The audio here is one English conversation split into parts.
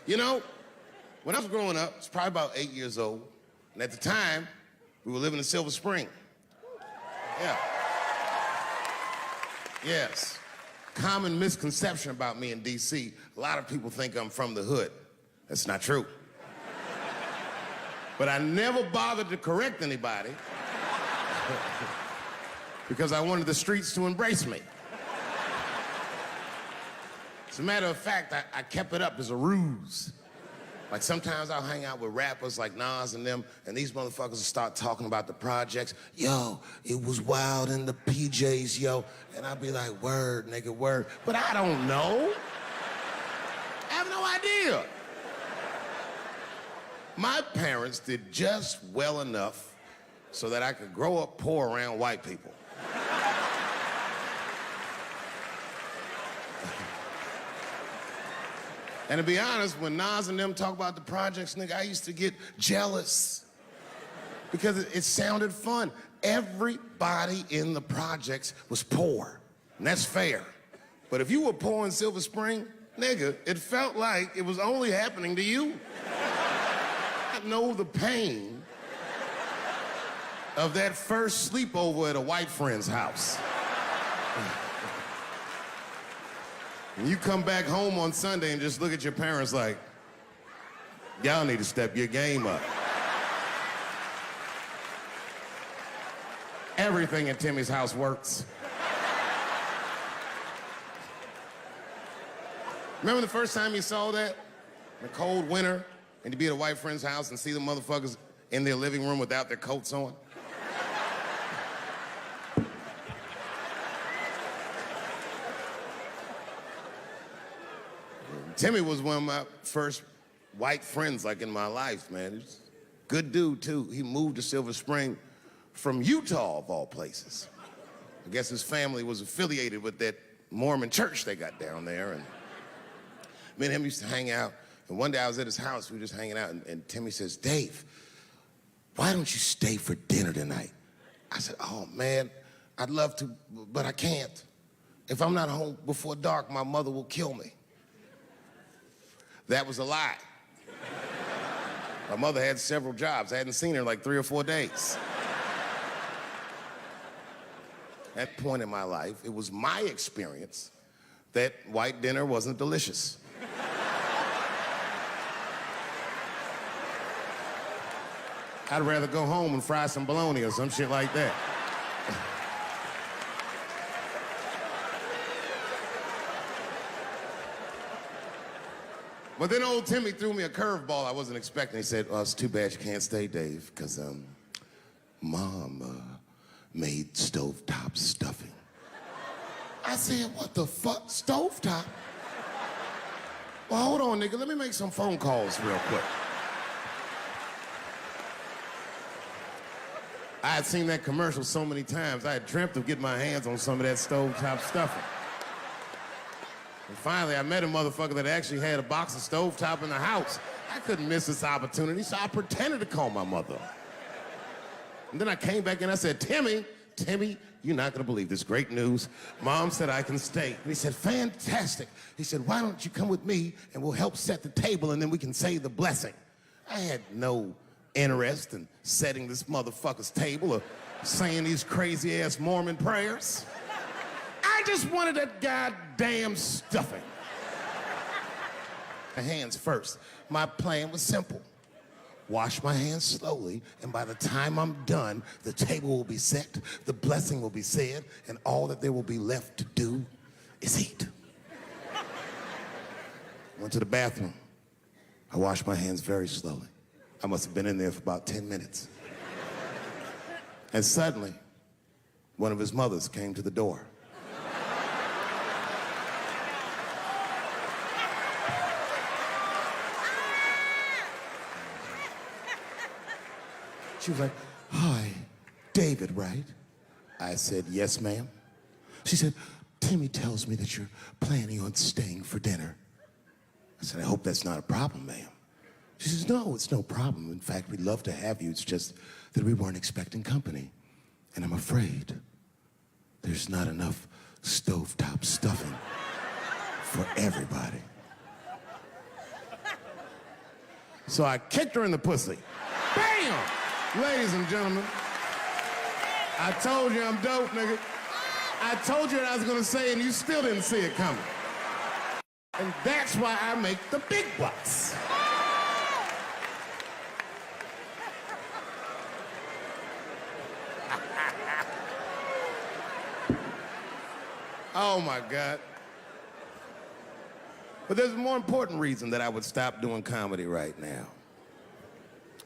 You know, when I was growing up, I was probably about 8 years old, and at the time, we were living in Silver Spring. Yeah. Yes. Common misconception about me in D.C., a lot of people think I'm from the hood. That's not true. But I never bothered to correct anybody because I wanted the streets to embrace me. As a matter of fact, I kept it up as a ruse. Like sometimes I'll hang out with rappers like Nas and them, and these motherfuckers will start talking about the projects. Yo, it was wild in the PJs, yo. And I'll be like, word, nigga, word. But I don't know. I have no idea. My parents did just well enough so that I could grow up poor around white people. And to be honest, when Nas and them talk about the projects, nigga, I used to get jealous because it sounded fun. Everybody in the projects was poor, and that's fair. But if you were poor in Silver Spring, nigga, it felt like it was only happening to you. I know the pain of that first sleepover at a white friend's house. And you come back home on Sunday and just look at your parents like, y'all need to step your game up. Everything in Timmy's house works. Remember the first time you saw that? In a cold winter, and you'd be at a white friend's house and see the motherfuckers in their living room without their coats on? Timmy was one of my first white friends, like, in my life, man. He was a good dude, too. He moved to Silver Spring from Utah, of all places. I guess his family was affiliated with that Mormon church they got down there, and me and him used to hang out. And one day I was at his house, we were just hanging out, and Timmy says, Dave, why don't you stay for dinner tonight? I said, oh, man, I'd love to, but I can't. If I'm not home before dark, my mother will kill me. That was a lie. My mother had several jobs. I hadn't seen her in like 3 or 4 days. At that point in my life, it was my experience that white dinner wasn't delicious. I'd rather go home and fry some bologna or some shit like that. But then old Timmy threw me a curveball I wasn't expecting. He said, oh, it's too bad you can't stay, Dave, because Mom made stovetop stuffing. I said, what the fuck, stovetop? Well, hold on, nigga, let me make some phone calls real quick. I had seen that commercial so many times, I had dreamt of getting my hands on some of that stovetop stuffing. And finally, I met a motherfucker that actually had a box of stovetop in the house. I couldn't miss this opportunity, so I pretended to call my mother. And then I came back and I said, Timmy, you're not gonna believe this great news. Mom said I can stay. And he said, fantastic. He said, why don't you come with me and we'll help set the table and then we can say the blessing. I had no interest in setting this motherfucker's table or saying these crazy-ass Mormon prayers. I just wanted that goddamn stuffing. My hands first. My plan was simple. Wash my hands slowly, and by the time I'm done, the table will be set, the blessing will be said, and all that there will be left to do is eat. Went to the bathroom. I washed my hands very slowly. I must have been in there for about 10 minutes. And suddenly, one of his mothers came to the door. She was like, hi, David, right? I said, yes, ma'am. She said, Timmy tells me that you're planning on staying for dinner. I said, I hope that's not a problem, ma'am. She says, no, it's no problem. In fact, we'd love to have you. It's just that we weren't expecting company. And I'm afraid there's not enough stovetop stuffing for everybody. So I kicked her in the pussy. Bam! Ladies and gentlemen, I told you I'm dope, nigga. I told you what I was gonna say and you still didn't see it coming. And that's why I make the big bucks. Oh my God. But there's a more important reason that I would stop doing comedy right now.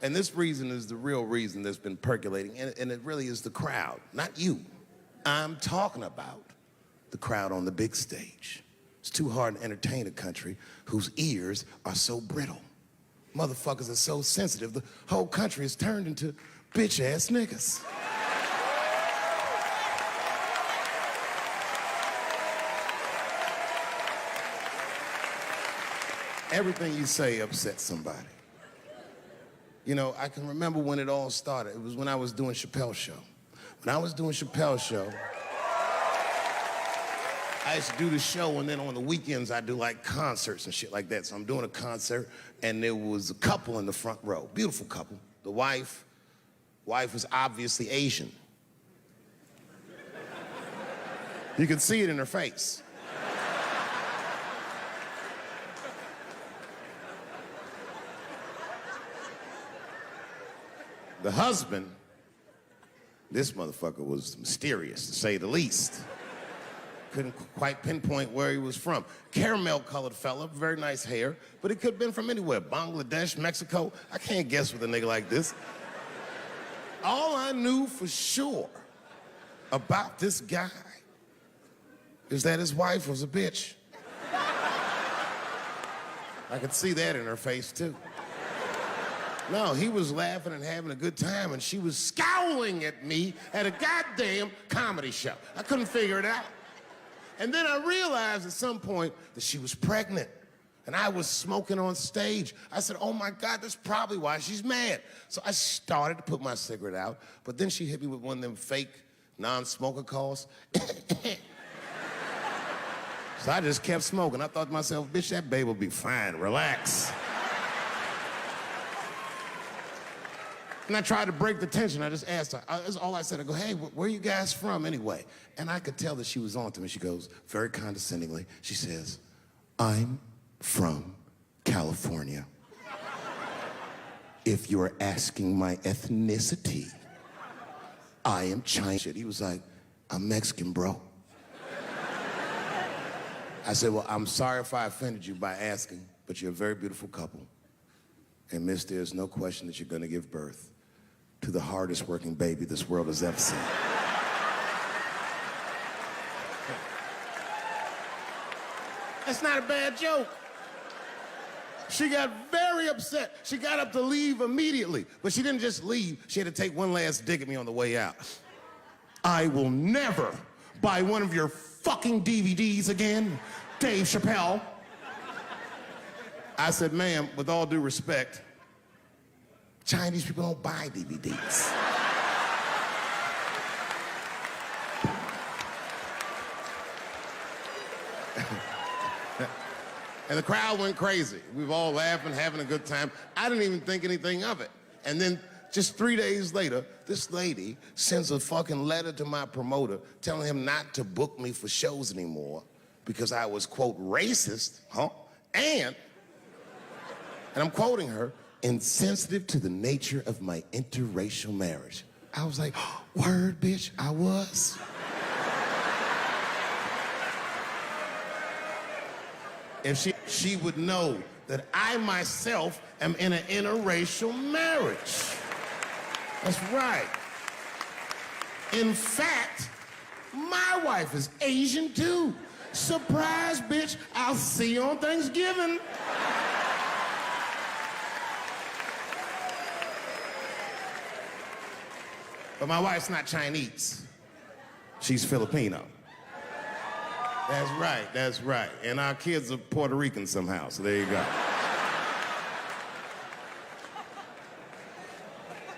And this reason is the real reason that's been percolating, and it really is the crowd, not you. I'm talking about the crowd on the big stage. It's too hard to entertain a country whose ears are so brittle. Motherfuckers are so sensitive, the whole country is turned into bitch-ass niggas. Everything you say upsets somebody. You know, I can remember when it all started. It was when I was doing Chappelle Show. When I was doing Chappelle Show, I used to do the show, and then on the weekends, I do like concerts and shit like that. So I'm doing a concert, and there was a couple in the front row, beautiful couple. The wife was obviously Asian. You could see it in her face. The husband, this motherfucker was mysterious, to say the least. Couldn't quite pinpoint where he was from. Caramel-colored fella, very nice hair, but he could have been from anywhere. Bangladesh, Mexico. I can't guess with a nigga like this. All I knew for sure about this guy is that his wife was a bitch. I could see that in her face, too. No, he was laughing and having a good time, and she was scowling at me at a goddamn comedy show. I couldn't figure it out. And then I realized at some point that she was pregnant, and I was smoking on stage. I said, oh my God, that's probably why she's mad. So I started to put my cigarette out, but then she hit me with one of them fake non-smoker calls. So I just kept smoking. I thought to myself, bitch, that babe will be fine, relax. And I tried to break the tension. I just asked her. That's all I said. I go, hey, where are you guys from anyway? And I could tell that she was on to me. She goes, very condescendingly, she says, I'm from California. If you're asking my ethnicity, I am Chinese. He was like, I'm Mexican, bro. I said, well, I'm sorry if I offended you by asking, but you're a very beautiful couple. And miss, there's no question that you're gonna give birth to the hardest working baby this world has ever seen. That's not a bad joke. She got very upset. She got up to leave immediately, but she didn't just leave. She had to take one last dig at me on the way out. I will never buy one of your fucking DVDs again, Dave Chappelle. I said, ma'am, with all due respect, Chinese people don't buy DVDs. And the crowd went crazy. We were all laughing, having a good time. I didn't even think anything of it. And then just 3 days later, this lady sends a fucking letter to my promoter telling him not to book me for shows anymore because I was, quote, racist, and I'm quoting her, insensitive to the nature of my interracial marriage. I was like, word, bitch, I was. If she would know that I myself am in an interracial marriage. That's right. In fact, my wife is Asian too. Surprise, bitch, I'll see you on Thanksgiving. But my wife's not Chinese. She's Filipino. That's right. And our kids are Puerto Rican somehow, so there you go.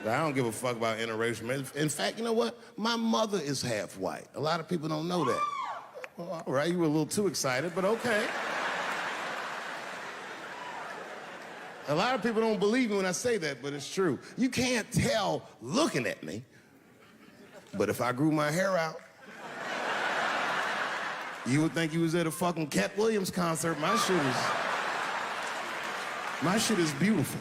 But I don't give a fuck about interracial marriage. In fact, you know what? My mother is half white. A lot of people don't know that. Well, all right, you were a little too excited, but okay. A lot of people don't believe me when I say that, but it's true. You can't tell looking at me, but if I grew my hair out, you would think you was at a fucking Cat Williams concert. My shit is beautiful.